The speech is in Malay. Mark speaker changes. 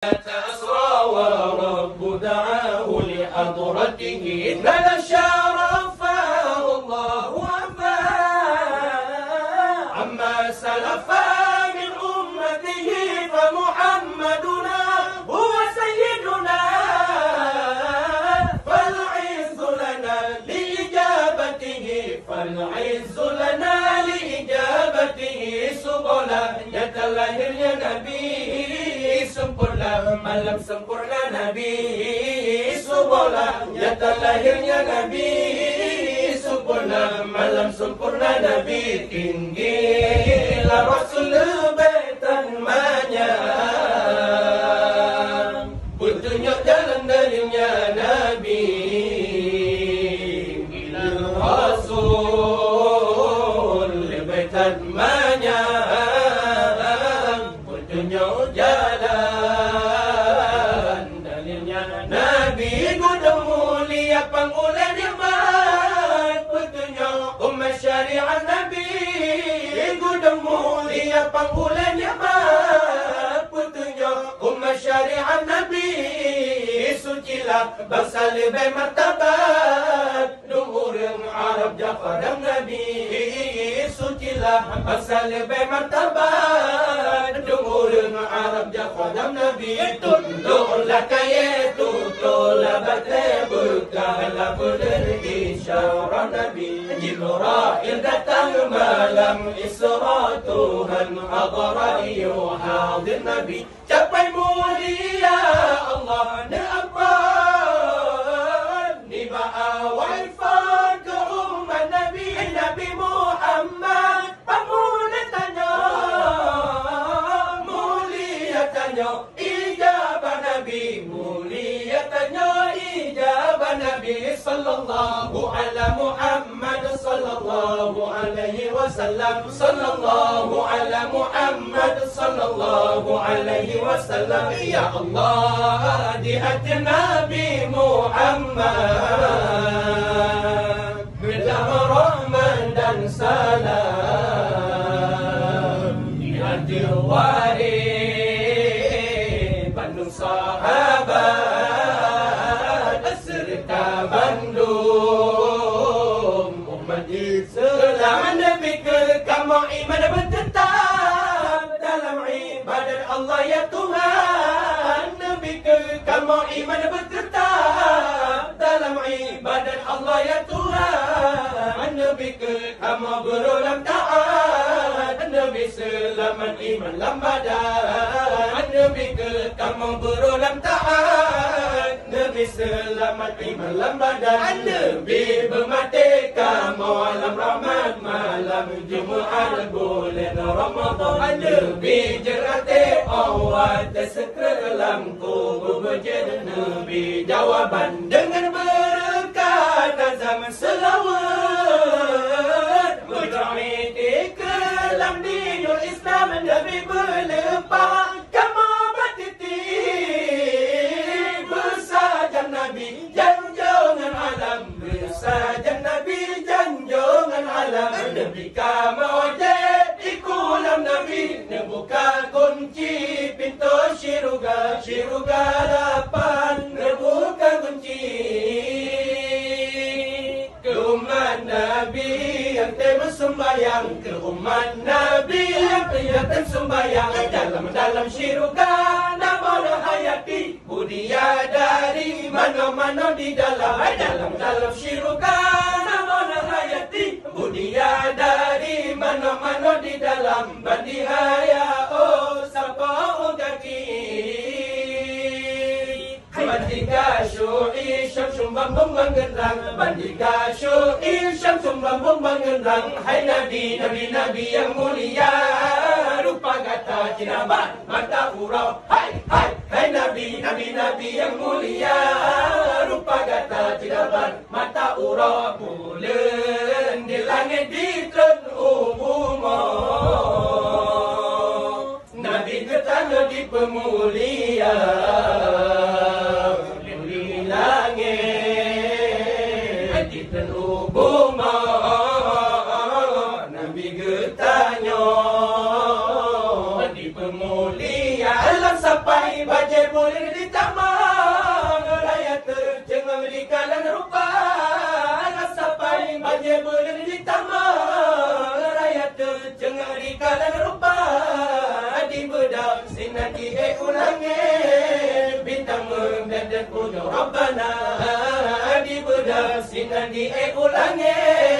Speaker 1: أسرى ورب دعاه لحضرته نال شرفه الله عما سلف من أمته فمحمدنا هو سيدنا فالعز لنا لإجابته سبحانه lahirnya Nabi sempurna, malam sempurna Nabi Subhanallah, nyata lahirnya Nabi sempurna, malam sempurna Nabi. Tinggilah Rasul baitan manyang, petunjuk jalan dalilnya Nabi. Rasul baitan manyang, petunjuk jalan dalilnya Nabi. Gudang mulia pangulan nikmat, petunjuk umat syariat Nabi. Gudang mulia pangulan nikmat, petunjuk umat syariat Nabi. Sucilah bangsa lebih martabat, lumurung Arab Jafar dan Nabi. Sucilah bangsa lebih martabat, lumurung Arab Jafar dan Nabi. Tunduklah kaya, tutuplah batai, bukalah berdiri syarah Nabi. Jibril datang malam Isra, Tuhan hadara hadir Nabi. Capai mulia Allah ne'apan, niba'a waifan ke umat Nabi. Nabi Muhammad pamulia tanya, mulia tanya ijabah Nabi. Mulia tanya ijabah Nabi. Sallallahu ala Muhammad, sallallahu alaihi wasallam, sallallahu ala Muhammad, sallallahu alaihi wasallam. Ya Allah, di hati Nabi Muhammad berilah rahmat dan salam. Di hati waris Bandung sahabat serta Bandung umat Islam. Nabi kekal iman bertetap dalam ibadat Allah ya Tuhan. Nabi kekal iman bertetap dalam ibadat Allah ya Tuhan. Nabi kekal berulang taat, Nabi selamat iman lambadan. Nabi kekal berulang taat, Nabi selamat iman lambadan. Nabi bermerdeka malam rahmat, malam Jumaat bulan Ramadan. Nabi jerate awat sekelam kubur berjaya. Nabi jawaban dengan berkat azam selawat, berjaya kelam dinul Islam. Nabi berlepas kamu batiti bersajan Nabi janjongan alam, bersajan Nabi janjongan alam. Nabi kamu jadi kulam Nabi, nebuka kunci pintu syurga, syurga lapan nebuka kunci. Ke umat Nabi yang temen sembayang, ke umat Nabi yang kelihatan sembayang. Dalam syurga namun hayati, budia dari mana-mana di dalam. Dalam syurga namun hayati, budia dari mana-mana di dalam. Bandihaya oh sapa oh kaki, bandika syu'i syamsum bambung bangerang, bandika syu'i syamsum bambung bangerang. Hai Nabi, Nabi yang mulia, rupa kata jinabat mata urau. Hai Nabi yang mulia, rupa kata jinabat mata urau. Bulan di langit di tren umumah, Nabi ketanda di pemulia. Di langit di tren umumah, Nabi ketanya di pemulia. Alam sampai bajet boleh ditamang, rakyat tercengang di kalangan rupa. Sampai banjir boleh ditamang, rakyat tercengang di kalangan rupa. Di bedak sinar di ulangi, bintang membedak punya Rabbana. Di bedak sinar di ulangi,